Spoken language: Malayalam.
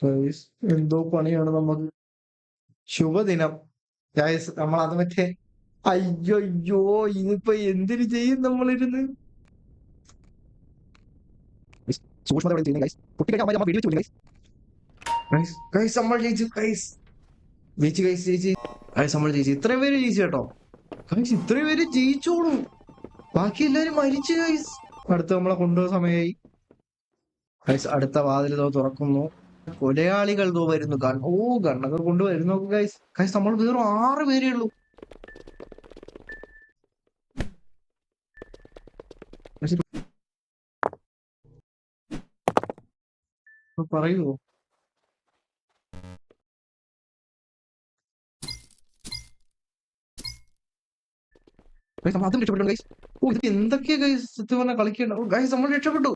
ഗൈസ് എന്തോ പണിയാണ് നമുക്ക്. ശുഭദിനം ഗൈസ്. നമ്മൾ അത് മറ്റേ അയ്യോ അയ്യോ ഇതിപ്പോ എന്തിനു ചെയ്യും നമ്മളിരുന്ന്. സൂക്ഷ്മത ഗൈസ്. ഗൈസ് ഗൈസ് നമ്മൾ ജയിച്ചു ഗൈസ്. ജയിച്ചു ഗൈസ് ജയിച്ചു ഗൈസ്. നമ്മൾ ജയിച്ചു. ഇത്രയും പേര് ജയിച്ചു കേട്ടോ ഗൈസ്. ഇത്രയും പേര് ജയിച്ചോളൂ. ബാക്കി എല്ലാരും മരിച്ചു ഗൈസ്. അടുത്ത നമ്മളെ കൊണ്ടുപോകുന്ന സമയമായി ഗൈസ്. അടുത്ത വാതിൽ തുറക്കുന്നു. കൊലയാളികൾ വരുന്നു. ഓ ഗണ്ണൊക്കെ കൊണ്ടുവരുന്നു ഗൈസ്. ഗൈസ് നമ്മൾ വെറും 6 പേരേ ഉള്ളൂ. പറയുവോ? ഗൈസ് നമ്മൾ അതും രക്ഷപ്പെട്ടു ഗൈസ്. ഓ ഇത് എന്തൊക്കെയാ ഗൈസ് സത്യം പറഞ്ഞാൽ കളിക്കേണ്ട. ഗൈസ് നമ്മൾ രക്ഷപ്പെട്ടു.